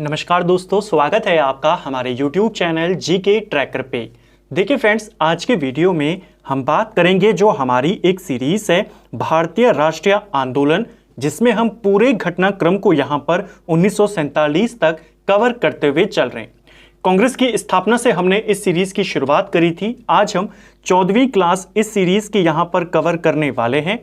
नमस्कार दोस्तों, स्वागत है आपका हमारे YouTube चैनल जीके ट्रैकर पे। देखिए फ्रेंड्स, आज के वीडियो में हम बात करेंगे जो हमारी एक सीरीज है भारतीय राष्ट्रीय आंदोलन, जिसमें हम पूरे घटनाक्रम को यहाँ पर 1947 तक कवर करते हुए चल रहे हैं। कांग्रेस की स्थापना से हमने इस सीरीज की शुरुआत करी थी। आज हम 14वीं क्लास इस सीरीज की यहाँ पर कवर करने वाले हैं।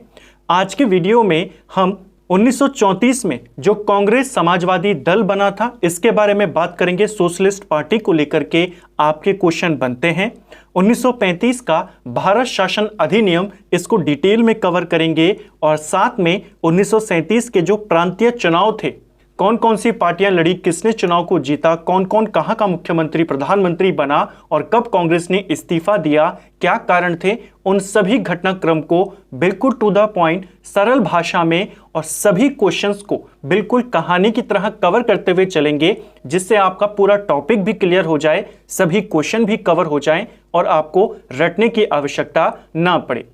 आज के वीडियो में हम 1934 में जो कांग्रेस समाजवादी दल बना था इसके बारे में बात करेंगे। सोशलिस्ट पार्टी को लेकर के आपके क्वेश्चन बनते हैं। 1935 का भारत शासन अधिनियम, इसको डिटेल में कवर करेंगे और साथ में 1937 के जो प्रांतीय चुनाव थे, कौन कौन सी पार्टियां लड़ी, किसने चुनाव को जीता, कौन कौन कहां का मुख्यमंत्री प्रधानमंत्री बना और कब कांग्रेस ने इस्तीफा दिया, क्या कारण थे, उन सभी घटनाक्रम को बिल्कुल टू द पॉइंट सरल भाषा में और सभी क्वेश्चंस को बिल्कुल कहानी की तरह कवर करते हुए चलेंगे, जिससे आपका पूरा टॉपिक भी क्लियर हो जाए, सभी क्वेश्चन भी कवर हो जाए और आपको रटने की आवश्यकता ना पड़े।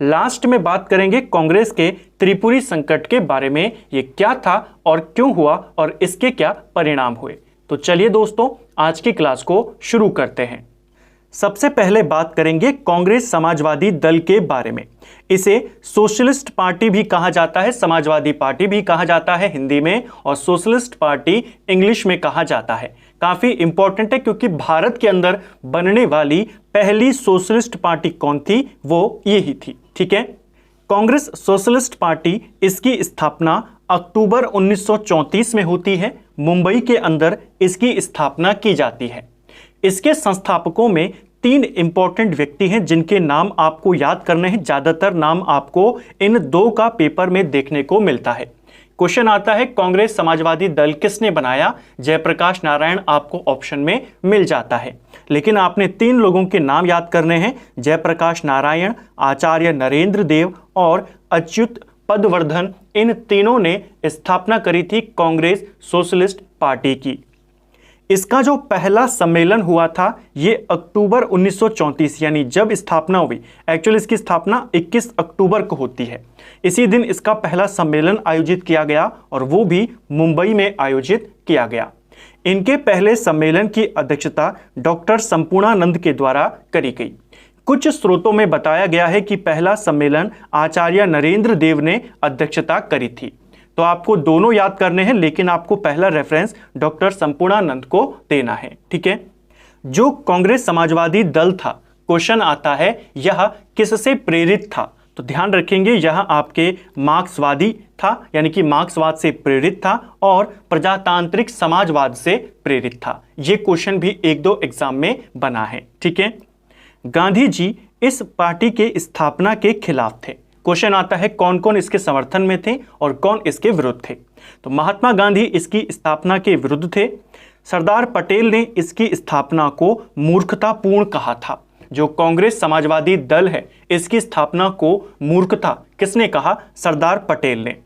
लास्ट में बात करेंगे कांग्रेस के त्रिपुरी संकट के बारे में, ये क्या था और क्यों हुआ और इसके क्या परिणाम हुए। तो चलिए दोस्तों, आज की क्लास को शुरू करते हैं। सबसे पहले बात करेंगे कांग्रेस समाजवादी दल के बारे में। इसे सोशलिस्ट पार्टी भी कहा जाता है, समाजवादी पार्टी भी कहा जाता है हिंदी में, और सोशलिस्ट पार्टी इंग्लिश में कहा जाता है। काफी इंपॉर्टेंट है क्योंकि भारत के अंदर बनने वाली पहली सोशलिस्ट पार्टी कौन थी, वो यही थी। ठीक है, कांग्रेस सोशलिस्ट पार्टी, इसकी स्थापना अक्टूबर 1934 में होती है। मुंबई के अंदर इसकी स्थापना की जाती है। इसके संस्थापकों में 3 इंपॉर्टेंट व्यक्ति हैं जिनके नाम आपको याद करने हैं। ज्यादातर नाम आपको इन 2 का पेपर में देखने को मिलता है। क्वेश्चन आता है कांग्रेस समाजवादी दल किसने बनाया, जयप्रकाश नारायण आपको ऑप्शन में मिल जाता है, लेकिन आपने 3 लोगों के नाम याद करने हैं, जयप्रकाश नारायण, आचार्य नरेंद्र देव और अच्युत पदवर्धन। इन तीनों ने स्थापना करी थी कांग्रेस सोशलिस्ट पार्टी की। इसका जो पहला सम्मेलन हुआ था ये अक्टूबर 1934, यानी जब स्थापना हुई, एक्चुअली इसकी स्थापना 21 अक्टूबर को होती है। इसी दिन इसका पहला सम्मेलन आयोजित किया गया और वो भी मुंबई में आयोजित किया गया। इनके पहले सम्मेलन की अध्यक्षता डॉक्टर संपूर्णानंद के द्वारा करी गई। कुछ स्रोतों में बताया गया है कि पहला सम्मेलन आचार्य नरेंद्र देव ने अध्यक्षता करी थी। तो आपको दोनों याद करने हैं, लेकिन आपको पहला रेफरेंस डॉक्टर संपूर्णानंद को देना है। ठीक है, जो कांग्रेस समाजवादी दल था, क्वेश्चन आता है यह किससे प्रेरित था। तो ध्यान रखेंगे, यह आपके मार्क्सवादी था, यानी कि मार्क्सवाद से प्रेरित था और प्रजातांत्रिक समाजवाद से प्रेरित था। यह क्वेश्चन भी 1-2 एग्जाम में बना है। ठीक है, गांधी जी इस पार्टी के स्थापना के खिलाफ थे। क्वेश्चन आता है कौन कौन इसके समर्थन में थे और कौन इसके विरुद्ध थे। तो महात्मा गांधी इसकी स्थापना के विरुद्ध थे। सरदार पटेल ने इसकी स्थापना को मूर्खतापूर्ण कहा था। जो कांग्रेस समाजवादी दल है, इसकी स्थापना को मूर्खता किसने कहा? सरदार पटेल ने।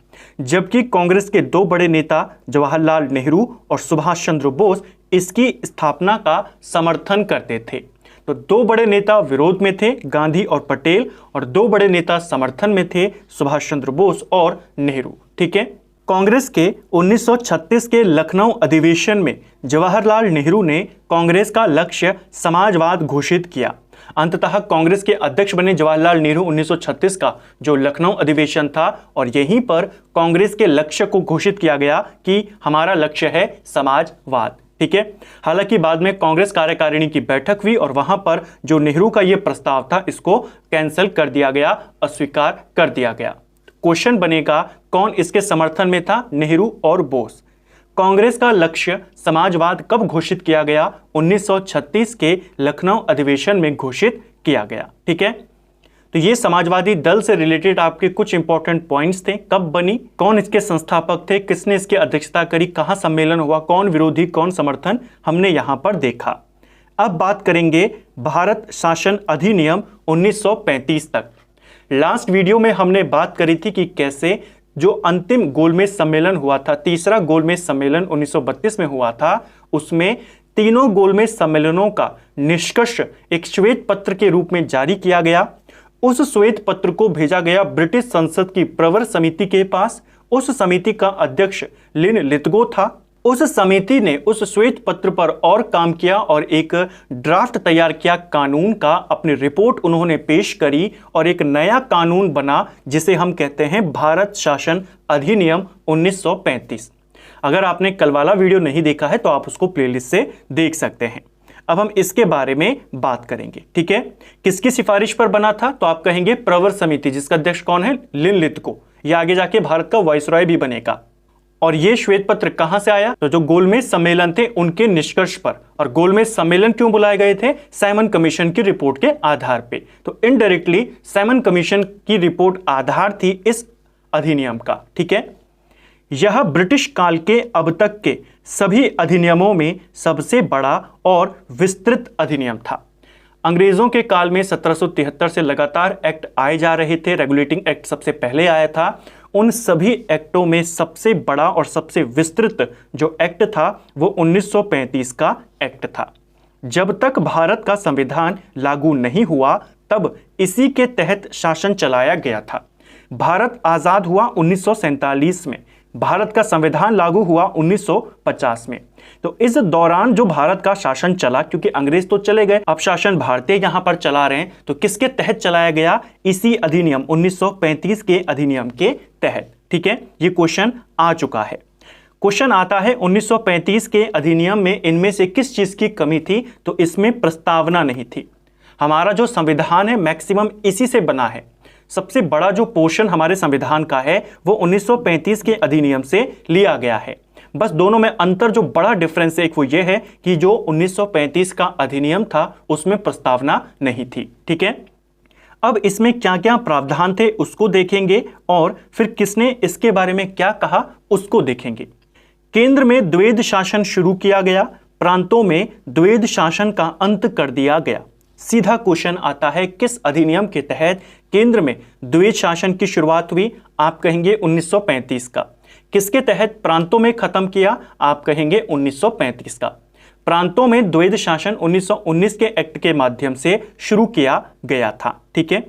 जबकि कांग्रेस के 2 बड़े नेता जवाहरलाल नेहरू और सुभाष चंद्र बोस इसकी स्थापना का समर्थन करते थे। तो 2 बड़े नेता विरोध में थे, गांधी और पटेल, और 2 बड़े नेता समर्थन में थे, सुभाष चंद्र बोस और नेहरू। ठीक है, कांग्रेस के 1936 के लखनऊ अधिवेशन में जवाहरलाल नेहरू ने कांग्रेस का लक्ष्य समाजवाद घोषित किया। अंततः कांग्रेस के अध्यक्ष बने जवाहरलाल नेहरू 1936 का जो लखनऊ अधिवेशन था, और यहीं पर कांग्रेस के लक्ष्य को घोषित किया गया कि हमारा लक्ष्य है समाजवाद। ठीक है, हालांकि बाद में कांग्रेस कार्यकारिणी की बैठक हुई और वहां पर जो नेहरू का यह प्रस्ताव था इसको कैंसिल कर दिया गया, अस्वीकार कर दिया गया। क्वेश्चन बनेगा कौन इसके समर्थन में था? नेहरू और बोस। कांग्रेस का लक्ष्य समाजवाद कब घोषित किया गया? 1936 के लखनऊ अधिवेशन में घोषित किया गया। ठीक है, तो ये समाजवादी दल से रिलेटेड आपके कुछ इंपॉर्टेंट पॉइंट्स थे। कब बनी, कौन इसके संस्थापक थे, किसने इसकी अध्यक्षता करी, कहां सम्मेलन हुआ, कौन विरोधी कौन समर्थन, हमने यहां पर देखा। अब बात करेंगे भारत शासन अधिनियम 1935 तक। लास्ट वीडियो में हमने बात करी थी कि कैसे जो अंतिम गोलमेज सम्मेलन हुआ था, तीसरा गोलमेज सम्मेलन 1932 में हुआ था, उसमें तीनों गोलमेज सम्मेलनों का निष्कर्ष एक श्वेत पत्र के रूप में जारी किया गया। उस श्वेत पत्र को भेजा गया ब्रिटिश संसद की प्रवर समिति के पास। उस समिति का अध्यक्ष लिन लिथगो था। उस समिति ने उस श्वेत पत्र पर और काम किया और एक ड्राफ्ट तैयार किया कानून का, अपनी रिपोर्ट उन्होंने पेश करी और एक नया कानून बना जिसे हम कहते हैं भारत शासन अधिनियम 1935। अगर आपने कल वाला वीडियो नहीं देखा है तो आप उसको प्लेलिस्ट से देख सकते हैं। अब हम इसके बारे में बात करेंगे, ठीक है। किसकी सिफारिश पर बना था? तो आप कहेंगे प्रवर समिति, जिसका अध्यक्ष कौन है? लिनलिथगो। यह आगे जाके भारत का वाइसरॉय भी बनेगा। और यह श्वेत पत्र कहां से आया? तो जो गोलमेज सम्मेलन थे उनके निष्कर्ष पर। और गोलमेज सम्मेलन क्यों बुलाए गए थे? साइमन कमीशन की रिपोर्ट के आधार पे। तो इनडायरेक्टली साइमन कमीशन की रिपोर्ट आधार थी इस अधिनियम का, ठीक है। यह ब्रिटिश काल के अब तक के सभी अधिनियमों में सबसे बड़ा और विस्तृत अधिनियम था। अंग्रेजों के काल में 1773 से लगातार एक्ट आए जा रहे थे। रेगुलेटिंग एक्ट सबसे पहले आया था। उन सभी एक्टों में सबसे बड़ा और सबसे विस्तृत जो एक्ट था वो 1935 का एक्ट था। जब तक भारत का संविधान लागू नहीं हुआ तब इसी के तहत शासन चलाया गया था। भारत आजाद हुआ 1947 में, भारत का संविधान लागू हुआ 1950 में। तो इस दौरान जो भारत का शासन चला, क्योंकि अंग्रेज तो चले गए, अब शासन भारतीय यहां पर चला रहे हैं, तो किसके तहत चलाया गया? इसी अधिनियम 1935 के अधिनियम के तहत, ठीक है। ये क्वेश्चन आ चुका है। क्वेश्चन आता है 1935 के अधिनियम में इनमें से किस चीज की कमी थी? तो इसमें प्रस्तावना नहीं थी। हमारा जो संविधान है मैक्सिमम इसी से बना है। सबसे बड़ा जो पोर्शन हमारे संविधान का है वो 1935 के अधिनियम से लिया गया है। बस दोनों में अंतर, जो बड़ा डिफरेंस है, एक वो ये है कि जो 1935 का अधिनियम था उसमें प्रस्तावना नहीं थी, ठीक है। अब इसमें क्या क्या प्रावधान थे उसको देखेंगे और फिर किसने इसके बारे में क्या कहा उसको देखेंगे। केंद्र में द्वैध शासन शुरू किया गया, प्रांतों में द्वैध शासन का अंत कर दिया गया। सीधा क्वेश्चन आता है किस अधिनियम के तहत केंद्र में द्वैध शासन की शुरुआत हुई? आप कहेंगे 1935 का। किसके तहत प्रांतों में खत्म किया? आप कहेंगे 1935 का। प्रांतों में द्वैध शासन 1919 के एक्ट के माध्यम से शुरू किया गया था, ठीक है।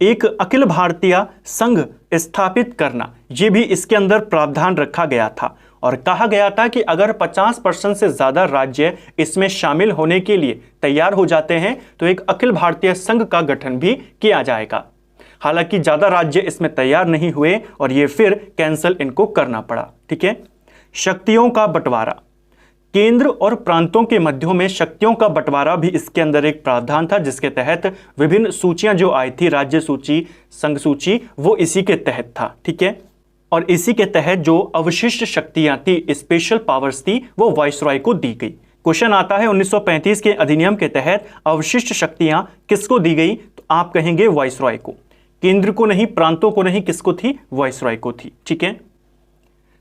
एक अखिल भारतीय संघ स्थापित करना, यह भी इसके अंदर प्रावधान रखा गया था और कहा गया था कि अगर 50% से ज्यादा राज्य इसमें शामिल होने के लिए तैयार हो जाते हैं तो एक अखिल भारतीय संघ का गठन भी किया जाएगा। हालांकि ज्यादा राज्य इसमें तैयार नहीं हुए और ये फिर कैंसिल इनको करना पड़ा, ठीक है। शक्तियों का बंटवारा, केंद्र और प्रांतों के मध्यों में शक्तियों का बंटवारा भी इसके अंदर एक प्रावधान था, जिसके तहत विभिन्न सूचियां जो आई थी, राज्य सूची, संघ सूची, वो इसी के तहत था, ठीक है। और इसी के तहत जो अवशिष्ट शक्तियां थी, स्पेशल पावर्स थी, वो वाइसरॉय को दी गई। क्वेश्चन आता है 1935 के अधिनियम के तहत अवशिष्ट शक्तियां किसको दी गई? तो आप कहेंगे वाइसरॉय को। केंद्र को नहीं, प्रांतों को नहीं, किसको थी? वाइसरॉय को थी, ठीक है।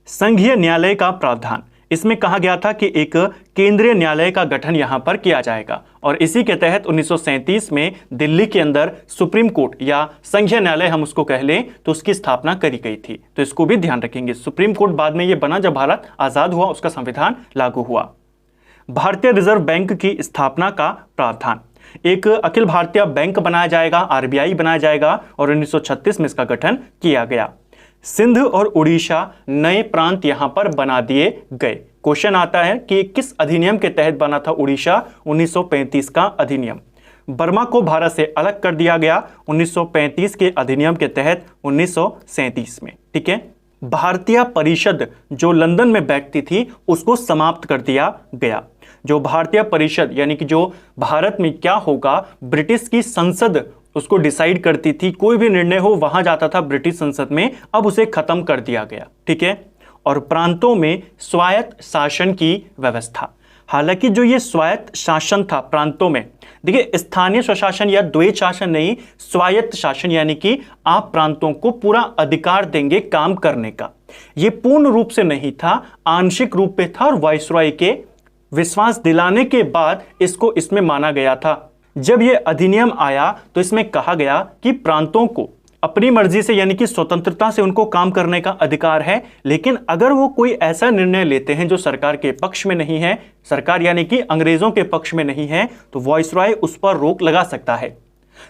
संघीय न्यायालय का प्रावधान, इसमें कहा गया था कि एक केंद्रीय न्यायालय का गठन यहां पर किया जाएगा और इसी के तहत 1937 में दिल्ली के अंदर सुप्रीम कोर्ट या संघीय न्यायालय हम उसको कह लें तो उसकी स्थापना करी गई थी। तो इसको भी ध्यान रखेंगे। सुप्रीम कोर्ट बाद में यह बना जब भारत आजाद हुआ, उसका संविधान लागू हुआ। भारतीय रिजर्व बैंक की स्थापना का प्रावधान, एक अखिल भारतीय बैंक बनाया जाएगा, आरबीआई बनाया जाएगा और 1936 में इसका गठन किया गया। सिंध और उड़ीसा नए प्रांत यहां पर बना दिए गए। क्वेश्चन आता है कि किस अधिनियम के तहत बना था उड़ीसा? 1935 का अधिनियम। बर्मा को भारत से अलग कर दिया गया 1935 के अधिनियम के तहत 1937 में, ठीक है। भारतीय परिषद जो लंदन में बैठती थी उसको समाप्त कर दिया गया। जो भारतीय परिषद यानी कि जो भारत में क्या होगा, ब्रिटिश की संसद उसको डिसाइड करती थी, कोई भी निर्णय हो वहां जाता था ब्रिटिश संसद में, अब उसे खत्म कर दिया गया, ठीक है। और प्रांतों में स्वायत्त शासन की व्यवस्था, हालांकि जो ये स्वायत्त शासन था प्रांतों में, देखिए स्थानीय स्वशासन या द्वैध शासन नहीं, स्वायत्त शासन यानी कि आप प्रांतों को पूरा अधिकार देंगे काम करने का। ये पूर्ण रूप से नहीं था, आंशिक रूप में था और वाइसरॉय के विश्वास दिलाने के बाद इसको इसमें माना गया था। जब यह अधिनियम आया तो इसमें कहा गया कि प्रांतों को अपनी मर्जी से यानी कि स्वतंत्रता से उनको काम करने का अधिकार है, लेकिन अगर वो कोई ऐसा निर्णय लेते हैं जो सरकार के पक्ष में नहीं है, सरकार यानी कि अंग्रेजों के पक्ष में नहीं है, तो वाइसरॉय उस पर रोक लगा सकता है।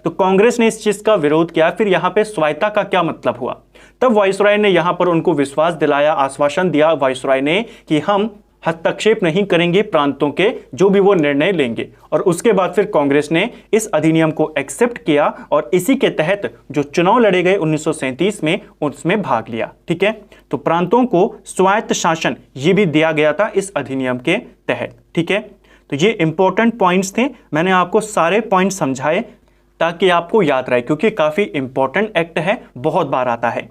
तो कांग्रेस ने इस चीज का विरोध किया। फिर यहाँ पे स्वायत्ता का क्या मतलब हुआ? तब वायसराय ने यहाँ पर उनको विश्वास दिलाया, आश्वासन दिया वायसराय ने कि हम हस्तक्षेप नहीं करेंगे प्रांतों के, जो भी वो निर्णय लेंगे। और उसके बाद फिर कांग्रेस ने इस अधिनियम को एक्सेप्ट किया और इसी के तहत जो चुनाव लड़े गए 1937 में, उसमें भाग लिया। ठीक है, तो प्रांतों को स्वायत्त शासन ये भी दिया गया था इस अधिनियम के तहत। ठीक है, तो ये इंपॉर्टेंट पॉइंट्स थे, मैंने आपको सारे पॉइंट समझाए ताकि आपको याद रहे, क्योंकि काफी इंपॉर्टेंट एक्ट है, बहुत बार आता है।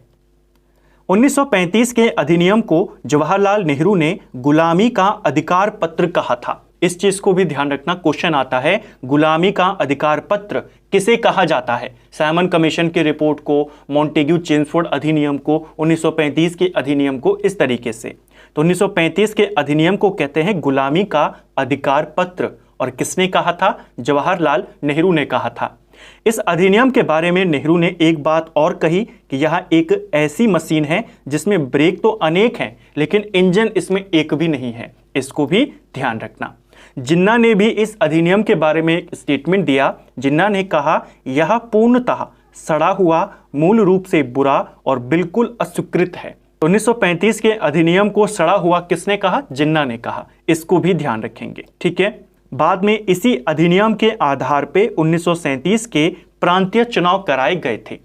1935 के अधिनियम को जवाहरलाल नेहरू ने गुलामी का अधिकार पत्र कहा था। इस चीज को भी ध्यान रखना, क्वेश्चन आता है गुलामी का अधिकार पत्र किसे कहा जाता है? साइमन कमीशन की रिपोर्ट को, मॉन्टेग्यू चेम्सफोर्ड अधिनियम को, 1935 के अधिनियम को, इस तरीके से। तो 1935 के अधिनियम को कहते हैं गुलामी का अधिकार पत्र। और किसने कहा था? जवाहरलाल नेहरू ने कहा था। इस अधिनियम के बारे में नेहरू ने एक बात और कही कि यह एक ऐसी मशीन है जिसमें ब्रेक तो अनेक हैं लेकिन इंजन इसमें एक भी नहीं है। इसको भी ध्यान रखना। जिन्ना ने भी इस अधिनियम के बारे में एक स्टेटमेंट दिया। जिन्ना ने कहा यह पूर्णतः सड़ा हुआ, मूल रूप से बुरा और बिल्कुल अस्वीकृत है। 1935 के अधिनियम को सड़ा हुआ किसने कहा? जिन्ना ने कहा। इसको भी ध्यान रखेंगे। ठीक है, बाद में इसी अधिनियम के आधार पे 1937 के प्रांतीय चुनाव कराए गए थे।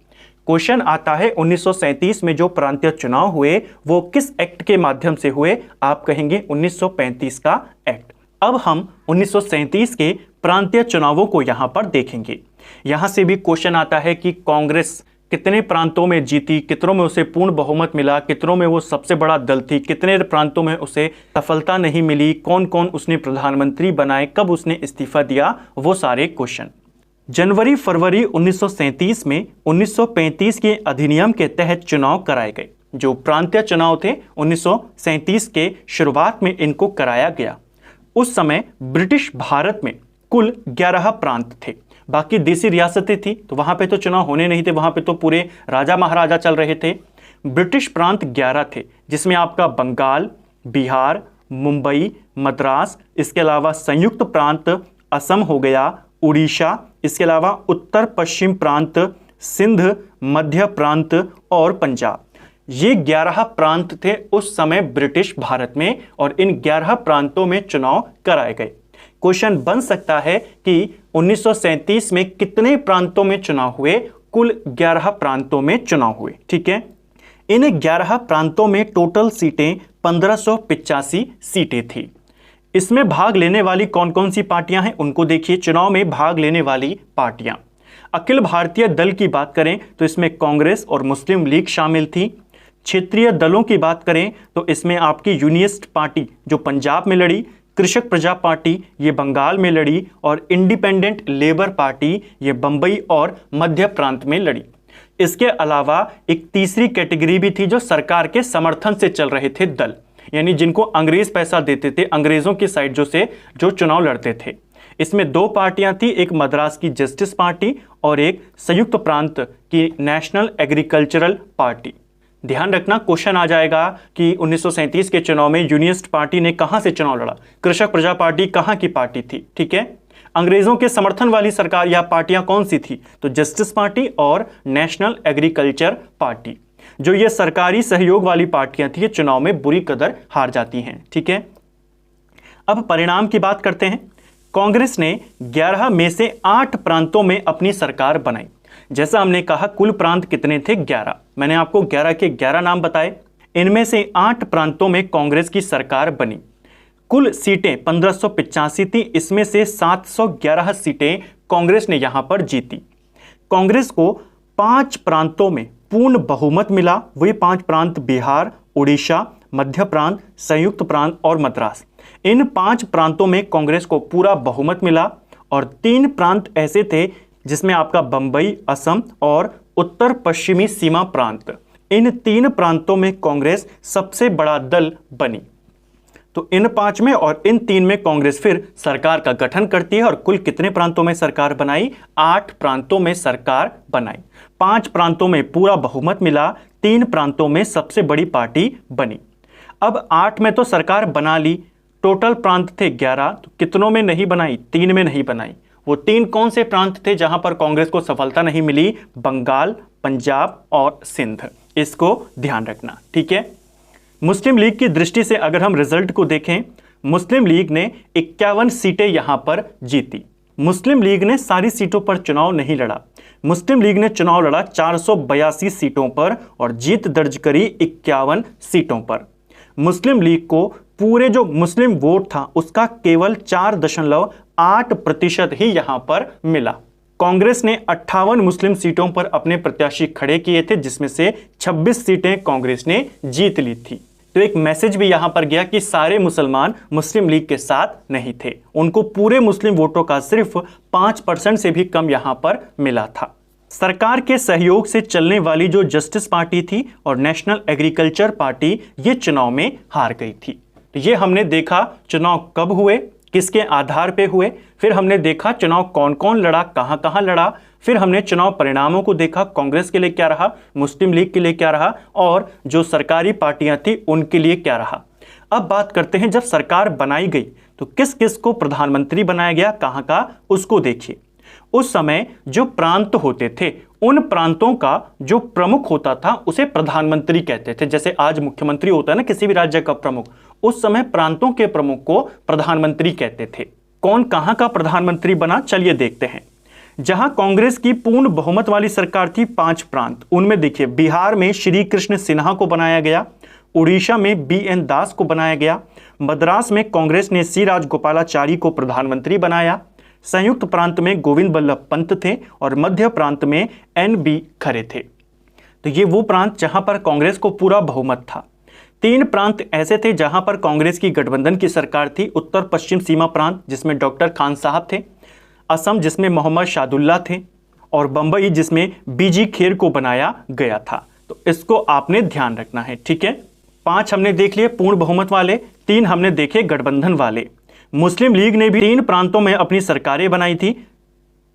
क्वेश्चन आता है 1937 में जो प्रांतीय चुनाव हुए वो किस एक्ट के माध्यम से हुए? आप कहेंगे 1935 का एक्ट। अब हम 1937 के प्रांतीय चुनावों को यहां पर देखेंगे। यहां से भी क्वेश्चन आता है कि कांग्रेस कितने प्रांतों में जीती, कितनों में उसे पूर्ण बहुमत मिला, कितनों में वो सबसे बड़ा दल थी, कितने प्रांतों में उसे सफलता नहीं मिली, कौन कौन उसने प्रधानमंत्री बनाए, कब उसने इस्तीफा दिया, वो सारे क्वेश्चन। जनवरी फरवरी 1937 में 1935 के अधिनियम के तहत चुनाव कराए गए। जो प्रांतीय चुनाव थे 1937 के शुरुआत में इनको कराया गया। उस समय ब्रिटिश भारत में कुल 11 प्रांत थे, बाकी देसी रियासतें थी, तो वहां पे तो चुनाव होने नहीं थे, वहां पे तो पूरे राजा महाराजा चल रहे थे। ब्रिटिश प्रांत 11 थे, जिसमें आपका बंगाल, बिहार, मुंबई, मद्रास, इसके अलावा संयुक्त प्रांत असम हो गया, उड़ीसा, इसके अलावा उत्तर पश्चिम प्रांत, सिंध, मध्य प्रांत और पंजाब। ये 11 प्रांत थे उस समय ब्रिटिश भारत में, और इन 11 प्रांतों में चुनाव कराए गए। क्वेश्चन बन सकता है कि 1937 में कितने प्रांतों में चुनाव हुए? कुल 11 प्रांतों में चुनाव हुए। ठीक है, इन 11 प्रांतों में टोटल सीटें 1585 सीटें थी। इसमें भाग लेने वाली कौन कौन सी पार्टियां हैं उनको देखिए। चुनाव में भाग लेने वाली पार्टियां, अखिल भारतीय दल की बात करें तो इसमें कांग्रेस और मुस्लिम लीग शामिल थी। क्षेत्रीय दलों की बात करें तो इसमें आपकी यूनियनिस्ट पार्टी जो पंजाब में लड़ी, कृषक प्रजा पार्टी ये बंगाल में लड़ी, और इंडिपेंडेंट लेबर पार्टी ये बंबई और मध्य प्रांत में लड़ी। इसके अलावा एक तीसरी कैटेगरी भी थी जो सरकार के समर्थन से चल रहे थे दल, यानी जिनको अंग्रेज पैसा देते थे, अंग्रेजों की साइड जो चुनाव लड़ते थे। इसमें 2 पार्टियां थी, एक मद्रास की जस्टिस पार्टी और एक संयुक्त प्रांत की नेशनल एग्रीकल्चरल पार्टी। ध्यान रखना, क्वेश्चन आ जाएगा कि 1937 के चुनाव में यूनियनिस्ट पार्टी ने कहां से चुनाव लड़ा, कृषक प्रजा पार्टी कहां की पार्टी थी। ठीक है, अंग्रेजों के समर्थन वाली सरकार या पार्टियां कौन सी थी? तो जस्टिस पार्टी और नेशनल एग्रीकल्चर पार्टी। जो ये सरकारी सहयोग वाली पार्टियां थी, ये चुनाव में बुरी कदर हार जाती हैं। ठीक है, अब परिणाम की बात करते हैं। कांग्रेस ने 11 में से 8 प्रांतों में अपनी सरकार बनाई। जैसा हमने कहा कुल प्रांत कितने थे? 11। मैंने आपको 11 के 11 नाम बताए। इनमें से 8 प्रांतों में कांग्रेस की सरकार बनी। कुल सीटें 1585 थी, इसमें से 711 सीटें कांग्रेस ने यहां पर जीती। कांग्रेस को 5 प्रांतों में पूर्ण बहुमत मिला। वही 5 प्रांत बिहार, उड़ीसा, मध्य प्रांत, संयुक्त प्रांत और मद्रास। इन 5 प्रांतों में कांग्रेस को पूरा बहुमत मिला, और 3 प्रांत ऐसे थे जिसमें आपका बंबई, असम और उत्तर पश्चिमी सीमा प्रांत। इन 3 प्रांतों में कांग्रेस सबसे बड़ा दल बनी। तो इन 5 में और इन 3 में कांग्रेस फिर सरकार का गठन करती है, और कुल कितने प्रांतों में सरकार बनाई? 8 प्रांतों में सरकार बनाई। 5 प्रांतों में पूरा बहुमत मिला, 3 प्रांतों में सबसे बड़ी पार्टी बनी। अब 8 में तो सरकार बना ली, टोटल प्रांत थे 11, तो कितनों में नहीं बनाई? 3 में नहीं बनाई। वो 3 कौन से प्रांत थे जहां पर कांग्रेस को सफलता नहीं मिली? बंगाल, पंजाब और सिंध। इसको ध्यान रखना, ठीक है। मुस्लिम लीग की दृष्टि से अगर हम रिजल्ट को देखें, मुस्लिम लीग ने 51 सीटें यहां पर जीती। मुस्लिम लीग ने सारी सीटों पर चुनाव नहीं लड़ा। मुस्लिम लीग ने चुनाव लड़ा 482 सीटों पर और जीत दर्ज करी 51 सीटों पर। मुस्लिम लीग को पूरे जो मुस्लिम वोट था उसका केवल 4.8% ही यहां पर मिला। कांग्रेस ने 58 मुस्लिम सीटों पर अपने प्रत्याशी खड़े किए थे, जिसमें से 26 सीटें कांग्रेस ने जीत ली थी। तो एक मैसेज भी यहां पर गया कि सारे मुसलमान मुस्लिम लीग के साथ नहीं थे, उनको पूरे मुस्लिम वोटों का सिर्फ 5% से भी कम यहां पर मिला था। सरकार के सहयोग से चलने वाली जो जस्टिस पार्टी थी और नेशनल एग्रीकल्चर पार्टी, ये चुनाव में हार गई थी। तो ये हमने देखा चुनाव कब हुए, किसके आधार पे हुए, फिर हमने देखा चुनाव कौन कौन लड़ा, कहां कहां लड़ा, फिर हमने चुनाव परिणामों को देखा, कांग्रेस के लिए क्या रहा, मुस्लिम लीग के लिए क्या रहा और जो सरकारी पार्टियां थी उनके लिए क्या रहा। अब बात करते हैं, जब सरकार बनाई गई तो किस किस को प्रधानमंत्री बनाया गया, कहां का, उसको देखिए। उस समय जो प्रांत होते थे, उन प्रांतों का जो प्रमुख होता था उसे प्रधानमंत्री कहते थे। जैसे आज मुख्यमंत्री होता है ना किसी भी राज्य का प्रमुख, उस समय प्रांतों के प्रमुख को प्रधानमंत्री कहते थे। कौन कहां का प्रधानमंत्री बना, चलिए देखते हैं। जहां कांग्रेस की पूर्ण बहुमत वाली सरकार थी 5 प्रांत, उनमें देखिए बिहार में श्री कृष्ण सिन्हा को बनाया गया, उड़ीसा में BN दास को बनाया गया, मद्रास में कांग्रेस ने C राजगोपालाचारी को प्रधानमंत्री बनाया, संयुक्त प्रांत में गोविंद बल्लभ पंत थे और मध्य प्रांत में NB खरे थे। तो ये वो प्रांत जहां पर कांग्रेस को पूरा बहुमत था। 3 प्रांत ऐसे थे जहां पर कांग्रेस की गठबंधन की सरकार थी। उत्तर पश्चिम सीमा प्रांत जिसमें डॉक्टर खान साहब थे, असम जिसमें मोहम्मद शादुल्ला थे और बंबई जिसमें BG खेर को बनाया गया था। तो इसको आपने ध्यान रखना है, ठीक है। 5 हमने देख लिए पूर्ण बहुमत वाले, 3 हमने देखे गठबंधन वाले। मुस्लिम लीग ने भी 3 प्रांतों में अपनी सरकारें बनाई थी,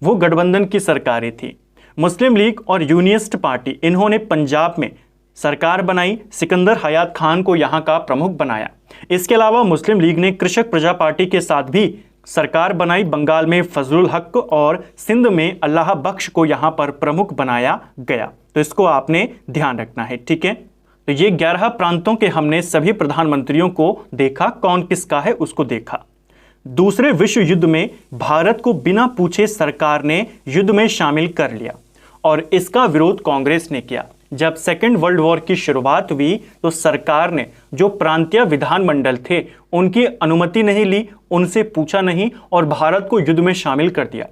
वो गठबंधन की सरकारें थी। मुस्लिम लीग और यूनियनिस्ट पार्टी, इन्होंने पंजाब में सरकार बनाई, सिकंदर हयात खान को यहां का प्रमुख बनाया। इसके अलावा मुस्लिम लीग ने कृषक प्रजा पार्टी के साथ भी सरकार बनाई, बंगाल में फजलुल हक और सिंध में अल्लाह बख्श को यहां पर प्रमुख बनाया गया। तो इसको आपने ध्यान रखना है, ठीक है। तो ये 11 प्रांतों के हमने सभी प्रधानमंत्रियों को देखा, कौन किसका है उसको देखा। दूसरे विश्व युद्ध में भारत को बिना पूछे सरकार ने युद्ध में शामिल कर लिया और इसका विरोध कांग्रेस ने किया। जब सेकेंड वर्ल्ड वॉर की शुरुआत हुई तो सरकार ने जो प्रांतीय विधानमंडल थे उनकी अनुमति नहीं ली, उनसे पूछा नहीं और भारत को युद्ध में शामिल कर दिया।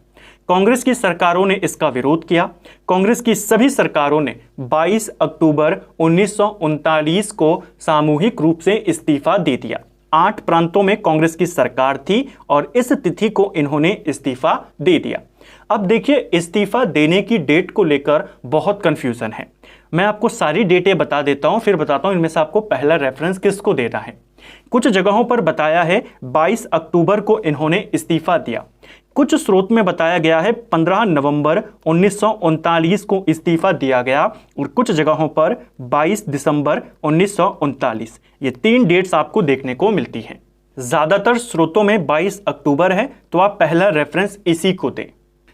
कांग्रेस की सरकारों ने इसका विरोध किया। कांग्रेस की सभी सरकारों ने 22 अक्टूबर 1939 को सामूहिक रूप से इस्तीफा दे दिया। 8 प्रांतों में कांग्रेस की सरकार थी और इस तिथि को इन्होंने इस्तीफा दे दिया। अब देखिए, इस्तीफा देने की डेट को लेकर बहुत कंफ्यूजन है। मैं आपको सारी डेटें बता देता हूं, फिर बताता हूं इनमें से आपको पहला रेफरेंस किसको देना है। कुछ जगहों पर बताया है 22 अक्टूबर को इन्होंने इस्तीफा दिया, कुछ स्रोत में बताया गया है 15 नवंबर 1939 को इस्तीफा दिया गया और कुछ जगहों पर 22 दिसंबर 1939। ये 3 डेट्स आपको देखने को मिलती हैं। ज्यादातर स्रोतों में 22 अक्टूबर है, तो आप पहला रेफरेंस इसी को दें।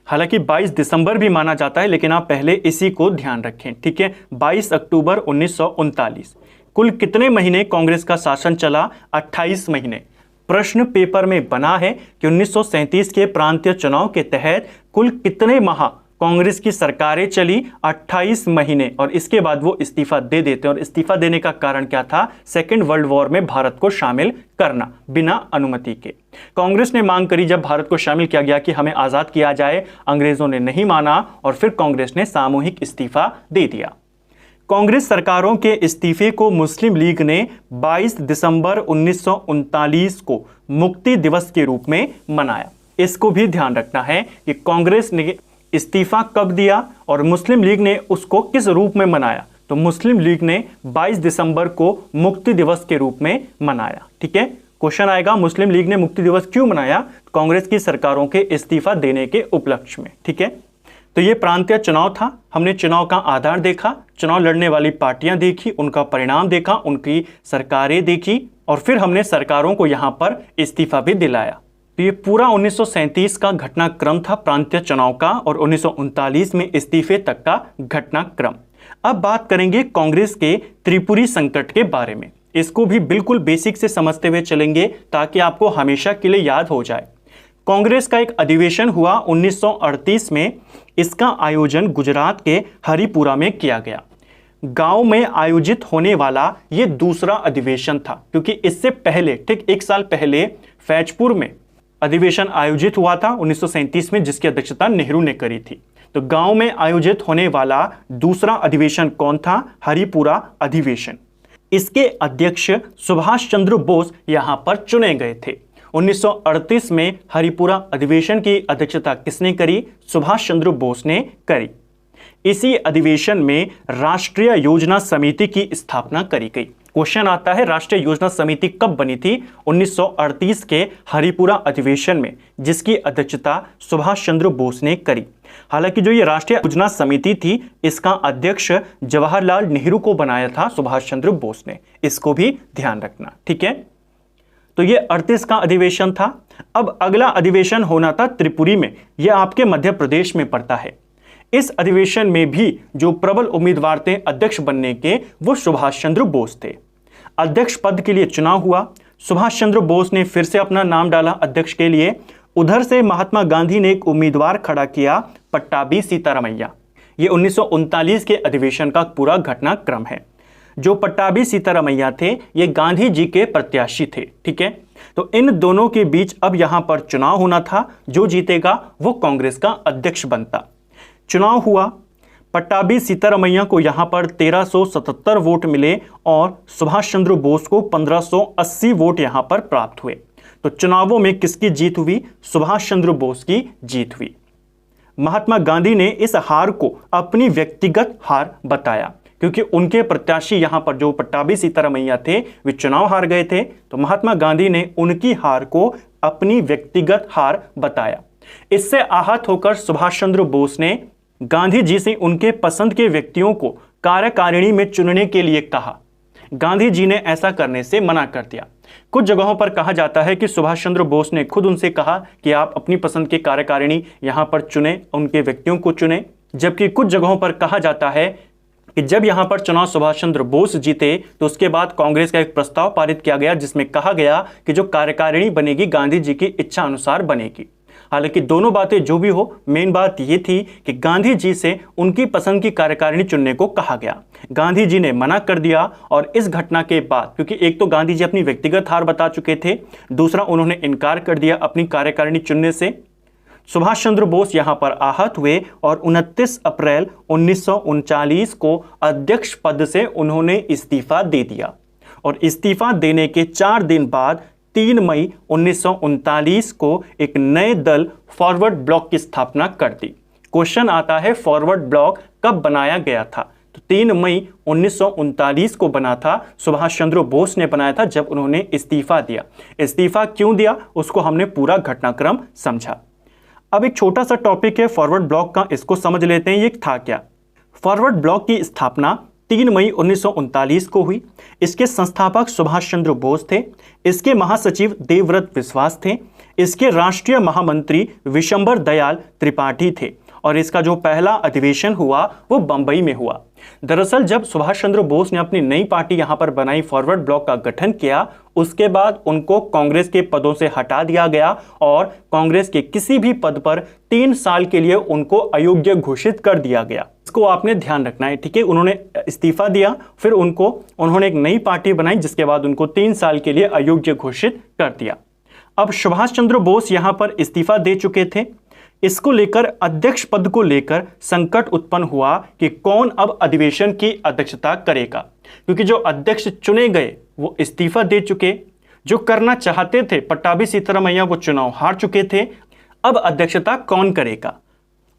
हालांकि 22 दिसंबर भी माना जाता है, लेकिन आप पहले इसी को ध्यान रखें, ठीक है। 22 अक्टूबर 1939। कुल कितने महीने कांग्रेस का शासन चला? 28 महीने। प्रश्न पेपर में बना है कि 1937 के प्रांतीय चुनाव के तहत कुल कितने माह कांग्रेस की सरकारें चली? 28 महीने। और इसके बाद वो इस्तीफा दे देते हैं। और इस्तीफा देने का कारण क्या था? सेकेंड वर्ल्ड वॉर में भारत को शामिल करना बिना अनुमति के। कांग्रेस ने मांग करी जब भारत को शामिल किया गया कि हमें आजाद किया जाए, अंग्रेजों ने नहीं माना और फिर कांग्रेस ने सामूहिक इस्तीफा दे दिया। कांग्रेस सरकारों के इस्तीफे को मुस्लिम लीग ने 22 दिसंबर 1939 को मुक्ति दिवस के रूप में मनाया। इसको भी ध्यान रखना है कि कांग्रेस ने इस्तीफा कब दिया और मुस्लिम लीग ने उसको किस रूप में मनाया। तो मुस्लिम लीग ने 22 दिसंबर को मुक्ति दिवस के रूप में मनाया, ठीक है। क्वेश्चन आएगा, मुस्लिम लीग ने मुक्ति दिवस क्यों मनाया? कांग्रेस की सरकारों के इस्तीफा देने के उपलक्ष्य में, ठीक है। तो ये प्रांतीय चुनाव था। हमने चुनाव का आधार देखा, चुनाव लड़ने वाली पार्टियां देखी, उनका परिणाम देखा, उनकी सरकारें देखी और फिर हमने सरकारों को यहां पर इस्तीफा भी दिलाया। तो ये पूरा 1937 का घटनाक्रम था प्रांतीय चुनाव का और 1939 में इस्तीफे तक का घटनाक्रम। अब बात करेंगे कांग्रेस के त्रिपुरी संकट के बारे में। इसको भी बिल्कुल बेसिक से समझते हुए चलेंगे ताकि आपको हमेशा के लिए याद हो जाए। कांग्रेस का एक अधिवेशन हुआ 1938 में। इसका आयोजन गुजरात के हरिपुरा में किया गया। गांव में आयोजित होने वाला ये दूसरा अधिवेशन था, क्योंकि इससे पहले ठीक 1 साल पहले फैजपुर में अधिवेशन आयोजित हुआ था 1937 में, जिसकी अध्यक्षता नेहरू ने करी थी। तो गांव में आयोजित होने वाला दूसरा अधिवेशन कौन था? हरिपुरा अधिवेशन। इसके अध्यक्ष सुभाष चंद्र बोस यहां पर चुने गए थे। 1938 में हरिपुरा अधिवेशन की अध्यक्षता किसने करी? सुभाष चंद्र बोस ने करी। इसी अधिवेशन में राष्ट्रीय योजना समिति की स्थापना करी गई। क्वेश्चन आता है राष्ट्रीय योजना समिति कब बनी थी? 1938 के हरिपुरा अधिवेशन में, जिसकी अध्यक्षता सुभाष चंद्र बोस ने करी। हालांकि जो ये राष्ट्रीय योजना समिति थी, इसका अध्यक्ष जवाहरलाल नेहरू को बनाया था सुभाष चंद्र बोस ने। इसको भी ध्यान रखना, ठीक है। तो ये 38 का अधिवेशन था। अब अगला अधिवेशन होना था त्रिपुरी में। यह आपके मध्य प्रदेश में पड़ता है। इस अधिवेशन में भी जो प्रबल उम्मीदवार थे अध्यक्ष बनने के, वो सुभाष चंद्र बोस थे। अध्यक्ष पद के लिए चुनाव हुआ। सुभाष चंद्र बोस ने फिर से अपना नाम डाला अध्यक्ष के लिए। उधर से महात्मा गांधी ने एक उम्मीदवार खड़ा किया, पट्टाभी सीतारामैया। ये 1939 के अधिवेशन का पूरा घटनाक्रम है। जो पट्टाभी सीतारामैया थे, ये गांधी जी के प्रत्याशी थे, ठीक है। तो इन दोनों के बीच अब यहां पर चुनाव होना था। जो जीतेगा वो कांग्रेस का अध्यक्ष बनता। चुनाव हुआ। पट्टाभी सीतारामैया को यहां पर 1377 वोट मिले और सुभाष चंद्र बोस को 1580 वोट यहां पर प्राप्त हुए। तो चुनावों में किसकी जीत हुई? सुभाष चंद्र बोस की जीत हुई। महात्मा गांधी ने इस हार को अपनी व्यक्तिगत हार बताया, क्योंकि उनके प्रत्याशी यहां पर जो पट्टाभी सीतारामैया थे, वे चुनाव हार गए थे। तो महात्मा गांधी ने उनकी हार को अपनी व्यक्तिगत हार बताया। इससे आहत होकर सुभाष चंद्र बोस ने गांधी जी से उनके पसंद के व्यक्तियों को कार्यकारिणी में चुनने के लिए कहा। गांधी जी ने ऐसा करने से मना कर दिया। कुछ जगहों पर कहा जाता है कि सुभाष चंद्र बोस ने खुद उनसे कहा कि आप अपनी पसंद के कार्यकारिणी यहां पर चुने, उनके व्यक्तियों को चुने। जबकि कुछ जगहों पर कहा जाता है कि जब यहां पर चुनाव सुभाष चंद्र बोस जीते तो उसके बाद कांग्रेस का एक प्रस्ताव पारित किया गया, जिसमें कहा गया कि जो कार्यकारिणी बनेगी गांधी जी की इच्छा अनुसार बनेगी। हालांकि दोनों बातें जो भी हो, मेन बात यह थी कि गांधी जी से उनकी पसंद की कार्यकारिणी चुनने को कहा गया। गांधी जी ने मना कर दिया और इस घटना के बाद, क्योंकि एक तो गांधी जी अपनी व्यक्तिगत हार बता चुके थे, दूसरा उन्होंने इनकार कर दिया अपनी कार्यकारिणी चुनने से। सुभाष चंद्र बोस यहां पर आहत हुए और 29 अप्रैल 1939 को अध्यक्ष पद से उन्होंने इस्तीफा दे दिया। और इस्तीफा देने के 4 दिन बाद 3 मई 1939 को एक नए दल फॉरवर्ड ब्लॉक की स्थापना कर दी। क्वेश्चन आता है फॉरवर्ड ब्लॉक कब बनाया गया था? तो 3 मई 1939 को बना था। सुभाष चंद्र बोस ने बनाया था जब उन्होंने इस्तीफा दिया। इस्तीफा क्यों दिया उसको हमने पूरा घटनाक्रम समझा। अब एक छोटा सा टॉपिक है फॉरवर्ड ब्लॉक का, इसको समझ लेते हैं ये था क्या। फॉरवर्ड ब्लॉक की स्थापना 3 मई 1939 को हुई। इसके संस्थापक सुभाष चंद्र बोस थे। इसके महासचिव देवव्रत विश्वास थे। इसके राष्ट्रीय महामंत्री विशंबर दयाल त्रिपाठी थे। और इसका जो पहला अधिवेशन हुआ वो बंबई में हुआ। दरअसल जब सुभाष चंद्र बोस ने अपनी नई पार्टी यहां पर बनाई, फॉरवर्ड ब्लॉक का गठन किया, उसके बाद उनको कांग्रेस के पदों से हटा दिया गया और कांग्रेस के किसी भी पद पर 3 साल के लिए उनको अयोग्य घोषित कर दिया गया। इसको आपने ध्यान रखना है, ठीक है। उन्होंने इस्तीफा दिया, फिर उन्होंने एक नई पार्टी बनाई, जिसके बाद उनको 3 साल के लिए अयोग्य घोषित कर दिया। अब सुभाष चंद्र बोस यहां पर इस्तीफा दे चुके थे। इसको लेकर अध्यक्ष पद को लेकर संकट उत्पन्न हुआ कि कौन अब अधिवेशन की अध्यक्षता करेगा, क्योंकि जो अध्यक्ष चुने गए वो इस्तीफा दे चुके। जो करना चाहते थे पट्टाभी सीतारामैया, वो चुनाव हार चुके थे। अब अध्यक्षता कौन करेगा?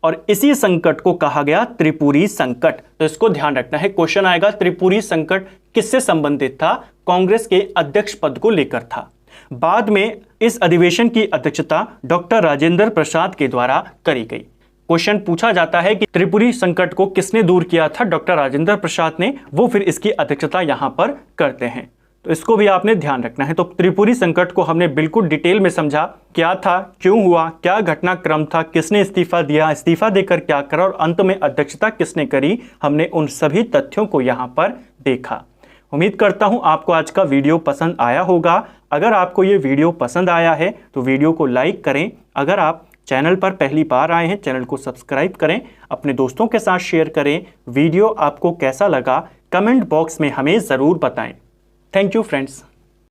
और इसी संकट को कहा गया त्रिपुरी संकट। तो इसको ध्यान रखना है, क्वेश्चन आएगा त्रिपुरी संकट किससे संबंधित था? कांग्रेस के अध्यक्ष पद को लेकर था। बाद में इस अधिवेशन की अध्यक्षता डॉक्टर राजेंद्र प्रसाद के द्वारा करी गई। क्वेश्चन पूछा जाता है कि त्रिपुरी संकट को किसने दूर किया था? डॉक्टर राजेंद्र प्रसाद ने। वो फिर इसकी अध्यक्षता यहां पर करते हैं। तो इसको भी आपने ध्यान रखना है। तो त्रिपुरी संकट को हमने बिल्कुल डिटेल में समझा, क्या था, क्यों हुआ, क्या घटनाक्रम था, किसने इस्तीफा दिया, इस्तीफा देकर क्या करा और अंत में अध्यक्षता किसने करी, हमने उन सभी तथ्यों को यहाँ पर देखा। उम्मीद करता हूँ आपको आज का वीडियो पसंद आया होगा। अगर आपको ये वीडियो पसंद आया है तो वीडियो को लाइक करें। अगर आप चैनल पर पहली बार आए हैं, चैनल को सब्सक्राइब करें, अपने दोस्तों के साथ शेयर करें। वीडियो आपको कैसा लगा कमेंट बॉक्स में हमें ज़रूर बताएं। Thank you friends.